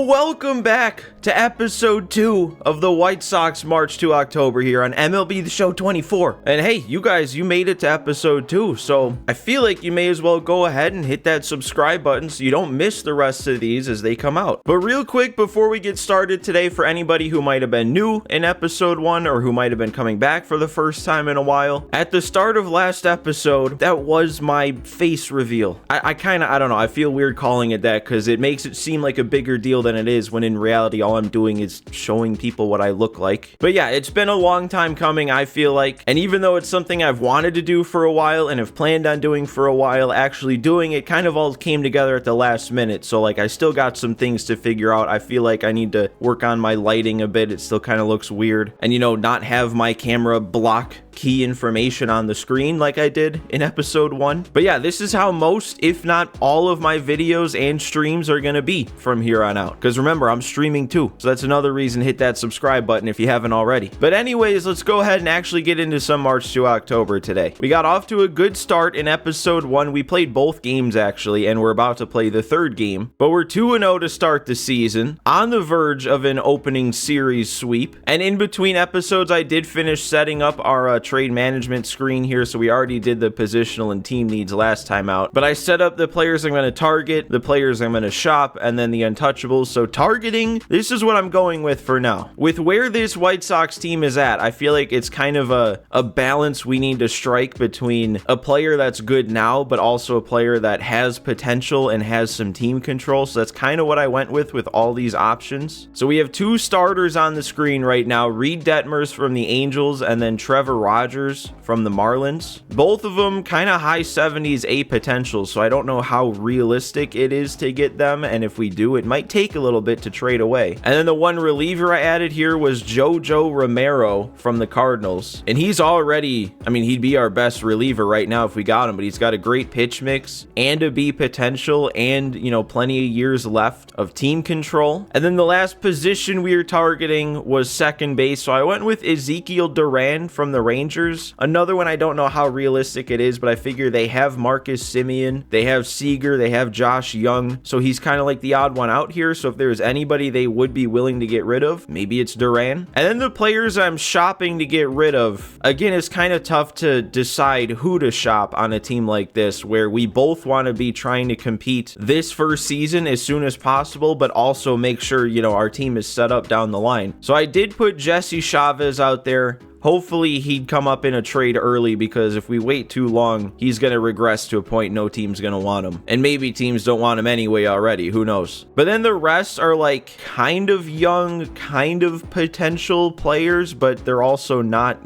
So welcome back to episode 2 of the White Sox March to October here on MLB The Show 24. And hey, you guys, you made it to episode 2, so I feel like you may as well go ahead and hit that subscribe button so you don't miss the rest of these as they come out. But real quick, before we get started today, for anybody who might have been new in episode 1 or who might have been coming back for the first time in a while, at the start of last episode, that was my face reveal. I don't know, I feel weird calling it that because it makes it seem like a bigger deal than it is, when in reality all I'm doing is showing people what I look like. But yeah, it's been a long time coming, I feel like, and even though it's something I've wanted to do for a while and have planned on doing for a while, actually doing it kind of all came together at the last minute. So like, I still got some things to figure out. I feel like I need to work on my lighting a bit. It still kind of looks weird, and not have my camera block key information on the screen like I did in episode 1. But yeah, this is how most, if not all, of my videos and streams are gonna be from here on out, because remember, I'm streaming too, so that's another reason to hit that subscribe button if you haven't already. But anyways, let's go ahead and actually get into some March to October today. We got off to a good start in episode 1. We played both games actually, and we're about to play the third game, but we're 2-0 to start the season, on the verge of an opening series sweep. And in between episodes, I did finish setting up our trade management screen here, so we already did the positional and team needs last time out, but I set up the players I'm going to target, the players I'm going to shop, and then the untouchables. So targeting, this is what I'm going with for now. With where this White Sox team is at, I feel like it's kind of a balance we need to strike between a player that's good now, but also a player that has potential and has some team control. So that's kind of what I went with all these options. So we have 2 starters on the screen right now, Reed Detmers from the Angels and then Trevor Rogers from the Marlins. Both of them kind of high 70s A potential, so I don't know how realistic it is to get them, and if we do, it might take a little bit to trade away. And then the one reliever I added here was Jojo Romero from the Cardinals, and he's already, he'd be our best reliever right now if we got him, but he's got a great pitch mix and a B potential and, plenty of years left of team control. And then the last position we were targeting was second base, so I went with Ezekiel Duran from the Rangers. Another one I don't know how realistic it is, but I figure they have Marcus Semien, they have Seager, they have Josh Young, so he's kind of like the odd one out here. So if there's anybody they would be willing to get rid of, maybe it's Duran. And then the players I'm shopping to get rid of, again, it's kind of tough to decide who to shop on a team like this, where we both want to be trying to compete this first season as soon as possible, but also make sure, our team is set up down the line. So I did put Jesse Chavez out there. Hopefully he'd come up in a trade early, because if we wait too long, he's going to regress to a point no team's going to want him. And maybe teams don't want him anyway already, who knows. But then the rest are like kind of young, kind of potential players, but they're also not,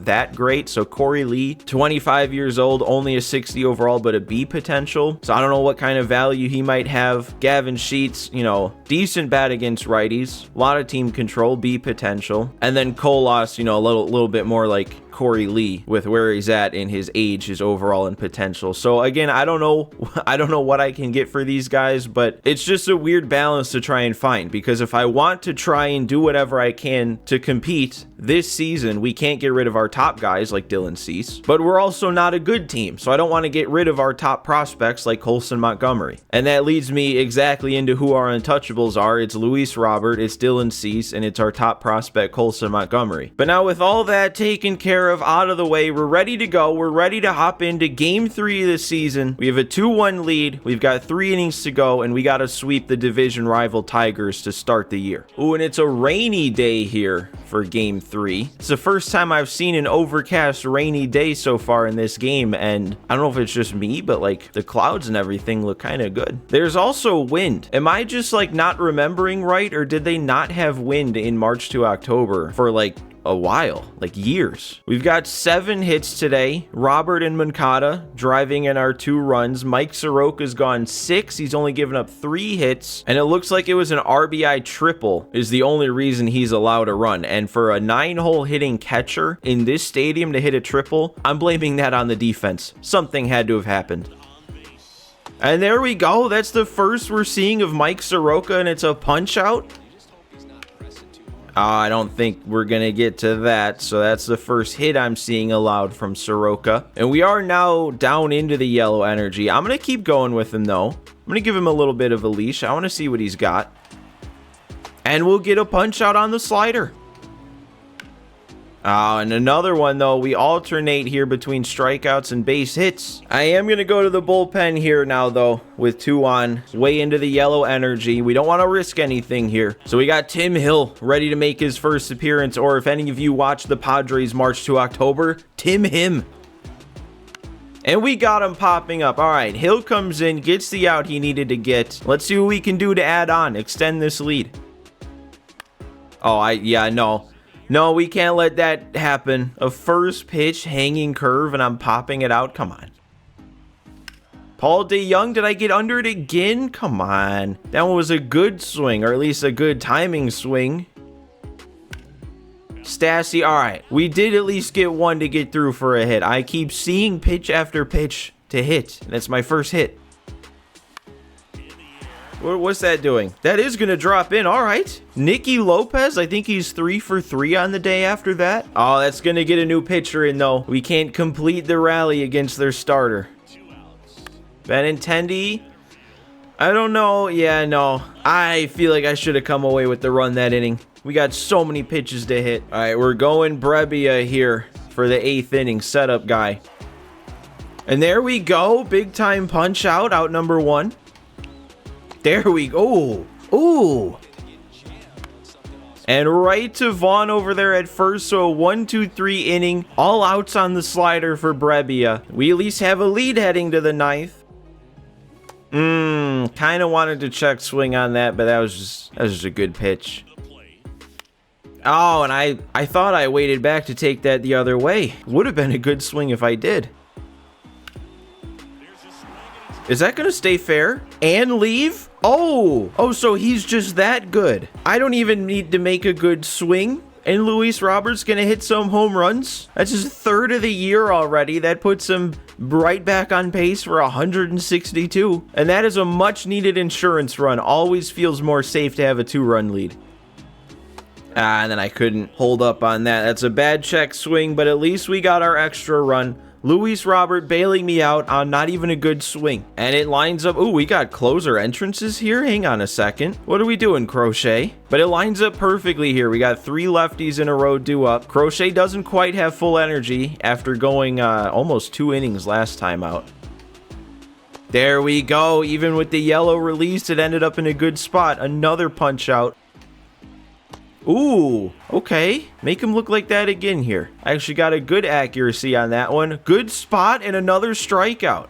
that great. So Corey Lee, 25 years old, only a 60 overall, but a B potential. So I don't know what kind of value he might have. Gavin Sheets, decent bat against righties, a lot of team control, B potential. And then Colas, a little bit more like Corey Lee with where he's at in his age, his overall and potential. So again, I don't know what I can get for these guys, but it's just a weird balance to try and find, because if I want to try and do whatever I can to compete this season, we can't get rid of our top guys like Dylan Cease, but we're also not a good team, so I don't want to get rid of our top prospects like Colson Montgomery. And that leads me exactly into who our untouchables are. It's Luis Robert, it's Dylan Cease, and it's our top prospect Colson Montgomery. But now with all that taken care of, out of the way, we're ready to go. We're ready to hop into game 3 of the season. We have a 2-1 lead. We've got 3 innings to go, and we got to sweep the division rival Tigers to start the year. Ooh, and it's a rainy day here for game 3. It's the first time I've seen an overcast rainy day so far in this game, and I don't know if it's just me, but like the clouds and everything look kind of good. There's also wind. Am I just like not remembering right, or did they not have wind in March to October for like a while, like years? We've got 7 hits today. Robert and Moncada driving in our 2 runs. Mike Soroka's gone 6. He's only given up 3 hits, and it looks like it was an RBI triple is the only reason he's allowed a run. And for a 9-hole hitting catcher in this stadium to hit a triple, I'm blaming that on the defense. Something had to have happened. And there we go. That's the first we're seeing of Mike Soroka, and it's a punch out. I don't think we're going to get to that. So that's the first hit I'm seeing allowed from Soroka. And we are now down into the yellow energy. I'm going to keep going with him, though. I'm going to give him a little bit of a leash. I want to see what he's got. And we'll get a punch out on the slider. And another one, though. We alternate here between strikeouts and base hits. I am going to go to the bullpen here now, though, with 2 on. Way into the yellow energy. We don't want to risk anything here. So we got Tim Hill ready to make his first appearance. Or if any of you watch the Padres March to October, Tim him. And we got him popping up. All right, Hill comes in, gets the out he needed to get. Let's see what we can do to add on, extend this lead. Yeah, no. No, we can't let that happen. A first pitch hanging curve and I'm popping it out. Come on. Paul DeYoung, did I get under it again? Come on. That one was a good swing, or at least a good timing swing. Stassi, all right. We did at least get one to get through for a hit. I keep seeing pitch after pitch to hit. That's my first hit. What's that doing? That is going to drop in. All right. Nicky Lopez, I think he's 3 for 3 on the day after that. Oh, that's going to get a new pitcher in, though. We can't complete the rally against their starter. Benintendi. I don't know. Yeah, no. I feel like I should have come away with the run that inning. We got so many pitches to hit. All right, we're going Brebbia here for the 8th inning setup guy. And there we go. Big time punch out number 1. There we go. Ooh. And right to Vaughn over there at first. So a 1-2-3 inning. All outs on the slider for Brebbia. We at least have a lead heading to the 9th. Kind of wanted to check swing on that, but that was just a good pitch. Oh, and I thought I waited back to take that the other way. Would have been a good swing if I did. Is that going to stay fair and leave? Oh, so he's just that good. I don't even need to make a good swing. And Luis Robert's going to hit some home runs. That's his 3rd of the year already. That puts him right back on pace for 162. And that is a much needed insurance run. Always feels more safe to have a 2-run lead. And then I couldn't hold up on that. That's a bad check swing, but at least we got our extra run. Luis Robert bailing me out on not even a good swing. And it lines up. Ooh, we got closer entrances here. Hang on a second. What are we doing, Crochet? But it lines up perfectly here. We got 3 lefties in a row due up. Crochet doesn't quite have full energy after going almost 2 innings last time out. There we go. Even with the yellow release, it ended up in a good spot. Another punch out. Ooh, okay. Make him look like that again here. I actually got a good accuracy on that one. Good spot and another strikeout.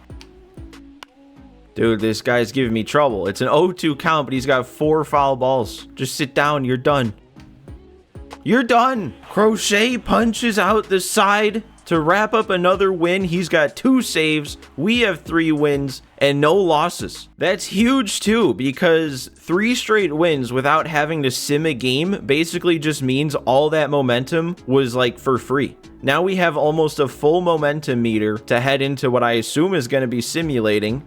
Dude, this guy's giving me trouble. It's an 0-2 count, but he's got 4 foul balls. Just sit down. You're done. You're done. Crochet punches out the side to wrap up another win. He's got 2 saves. We have 3 wins and no losses. That's huge too, because 3 straight wins without having to sim a game basically just means all that momentum was like for free. Now we have almost a full momentum meter to head into what I assume is going to be simulating.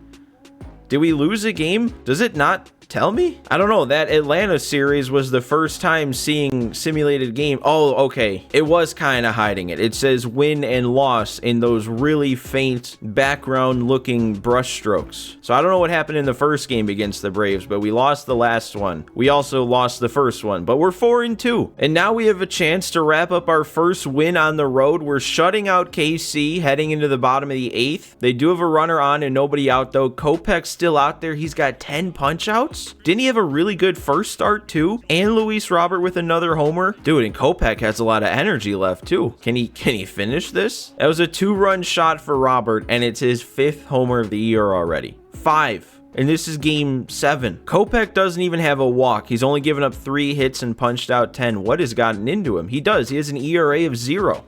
Did we lose a game? Does it not tell me? I don't know. That Atlanta series was the first time seeing simulated game. Oh, okay. It was kind of hiding it. It says win and loss in those really faint background looking brush strokes. So I don't know what happened in the first game against the Braves, but we lost the last one. We also lost the first one, but we're 4-2. And now we have a chance to wrap up our first win on the road. We're shutting out KC heading into the bottom of the 8th. They do have a runner on and nobody out though. Kopech's still out there. He's got 10 punch outs. Didn't he have a really good first start too? And Luis Robert with another homer. Dude, and Kopech has a lot of energy left too. Can he finish this? That was a 2-run shot for Robert, and it's his 5th homer of the year already. 5. And this is game 7. Kopech doesn't even have a walk. He's only given up 3 hits and punched out 10. What has gotten into him? He does. He has an ERA of 0.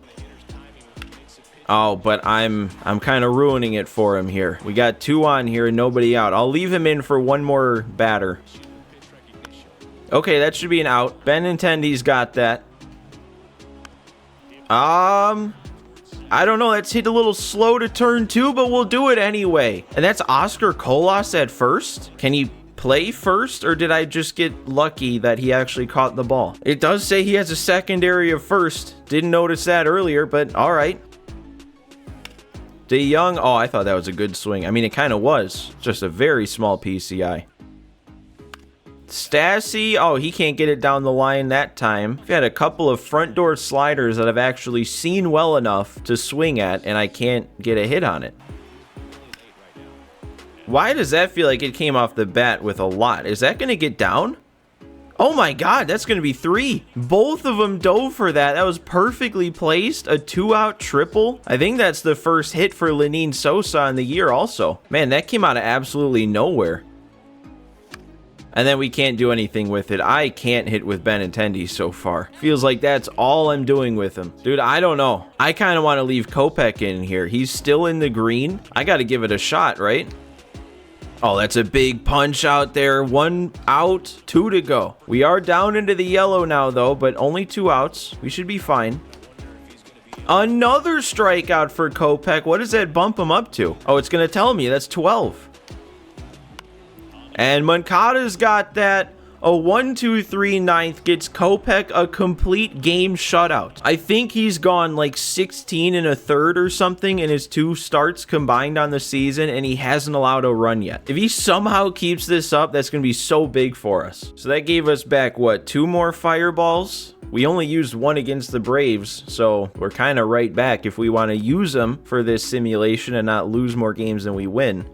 Oh, but I'm kind of ruining it for him here. We got 2 on here and nobody out. I'll leave him in for one more batter. Okay, that should be an out. Benintendi's got that. I don't know. That's hit a little slow to turn 2, but we'll do it anyway. And that's Oscar Colas at first. Can he play first, or did I just get lucky that he actually caught the ball? It does say he has a secondary of first. Didn't notice that earlier, but all right. DeYoung, oh, I thought that was a good swing. I mean, it kind of was. Just a very small PCI. Stassi, oh, he can't get it down the line that time. We've had a couple of front door sliders that I've actually seen well enough to swing at, and I can't get a hit on it. Why does that feel like it came off the bat with a lot? Is that going to get down? Oh my God, that's going to be 3. Both of them dove for that. That was perfectly placed. A 2-out triple. I think that's the first hit for Lenyn Sosa in the year also. Man, that came out of absolutely nowhere. And then we can't do anything with it. I can't hit with Benintendi so far. Feels like that's all I'm doing with him. Dude, I don't know. I kind of want to leave Kopech in here. He's still in the green. I got to give it a shot, right? Oh, that's a big punch out there. 1 out, 2 to go. We are down into the yellow now, though, but only 2 outs. We should be fine. Another strikeout for Kopech. What does that bump him up to? Oh, it's going to tell me. That's 12. And Moncada's got that. A 1-2-3 ninth gets Kopech a complete game shutout. I think he's gone like 16 1/3 or something in his 2 starts combined on the season, and he hasn't allowed a run yet. If he somehow keeps this up, that's going to be so big for us. So that gave us back, what, 2 more fireballs? We only used 1 against the Braves, so we're kind of right back if we want to use them for this simulation and not lose more games than we win.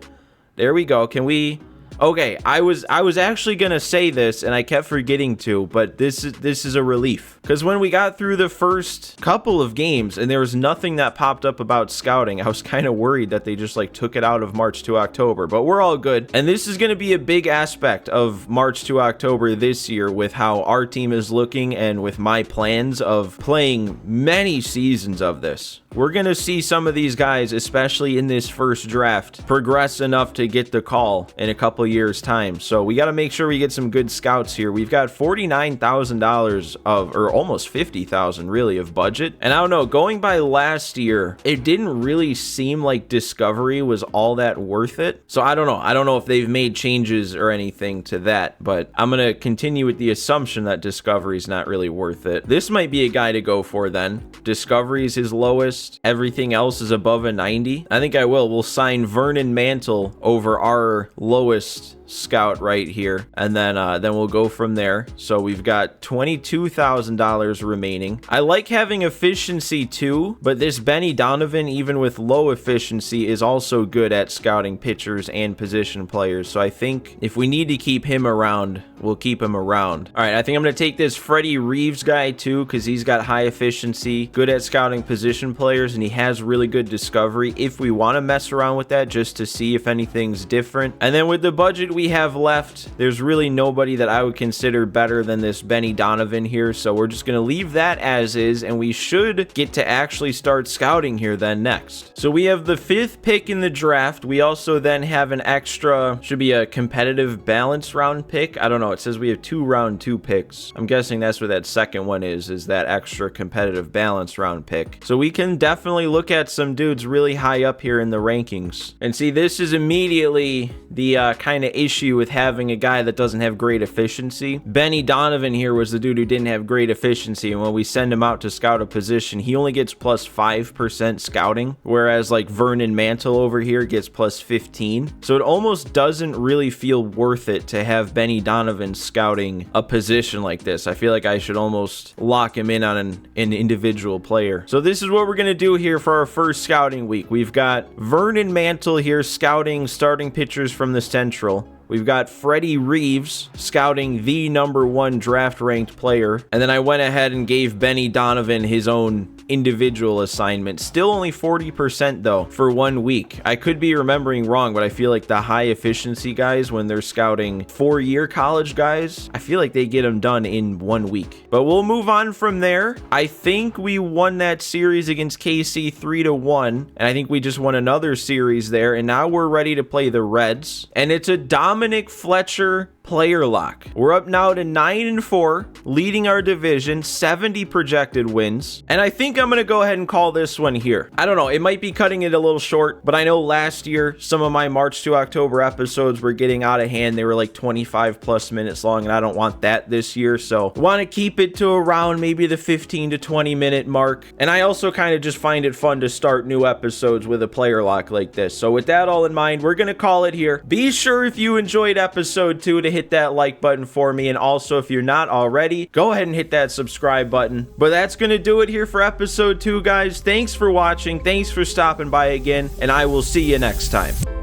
There we go. Can we... Okay, I was actually gonna say this and I kept forgetting to, but this is a relief. Because when we got through the first couple of games and there was nothing that popped up about scouting, I was kind of worried that they just like took it out of March to October, but we're all good. And this is gonna be a big aspect of March to October this year with how our team is looking and with my plans of playing many seasons of this. We're gonna see some of these guys, especially in this first draft, progress enough to get the call in a couple years time. So we got to make sure we get some good scouts here. We've got $49,000 of, or almost 50,000 really, of budget. And I don't know, going by last year, it didn't really seem like Discovery was all that worth it. So I don't know if they've made changes or anything to that, but I'm gonna continue with the assumption that Discovery's not really worth it. This might be a guy to go for then. Discovery's his lowest. Everything else is above a 90. I think I will. We'll sign Vernon Mantle over our lowest scout right here, and then we'll go from there. So we've got $22,000 remaining. I like having efficiency too, but this Benny Donovan, even with low efficiency, is also good at scouting pitchers and position players. So I think if we need to keep him around, we'll keep him around. All right, I think I'm gonna take this Freddie Reeves guy too, because he's got high efficiency, good at scouting position players, and he has really good discovery if we want to mess around with that just to see if anything's different. And then with the budget we have left, there's really nobody that I would consider better than this Benny Donovan here, so we're just gonna leave that as is, and we should get to actually start scouting here then next. So we have the 5th pick in the draft. We also then have an extra, should be a competitive balance round pick. I don't know, it says we have 2 round 2 picks. I'm guessing that's what that second one is that extra competitive balance round pick. So we can definitely look at some dudes really high up here in the rankings. And see, this is immediately the kind of issue with having a guy that doesn't have great efficiency. Benny Donovan here was the dude who didn't have great efficiency, and when we send him out to scout a position, he only gets plus 5% scouting, whereas like Vernon Mantle over here gets plus 15. So it almost doesn't really feel worth it to have Benny Donovan scouting a position like this. I feel like I should almost lock him in on an individual player. So this is what we're gonna do here for our first scouting week. We've got Vernon Mantle here scouting starting pitchers from the Central. We've got Freddie Reeves scouting the #1 draft ranked player. And then I went ahead and gave Benny Donovan his own individual assignment. Still only 40% though for 1 week. I could be remembering wrong, but I feel like the high efficiency guys, when they're scouting 4-year college guys, I feel like they get them done in 1 week. But we'll move on from there. I think we won that series against KC 3-1, and I think we just won another series there, and now we're ready to play the Reds. And it's a Dominic Fletcher player lock. We're up now to 9-4, leading our division, 70 projected wins. And I think I'm going to go ahead and call this one here. I don't know, it might be cutting it a little short, but I know last year some of my March to October episodes were getting out of hand. They were like 25 plus minutes long, and I don't want that this year. So I want to keep it to around maybe the 15 to 20 minute mark. And I also kind of just find it fun to start new episodes with a player lock like this. So with that all in mind, we're going to call it here. Be sure if you enjoyed episode 2 to to hit that like button for me. And also, if you're not already, go ahead and hit that subscribe button. But that's going to do it here for episode 2, guys. Thanks for watching. Thanks for stopping by again. And I will see you next time.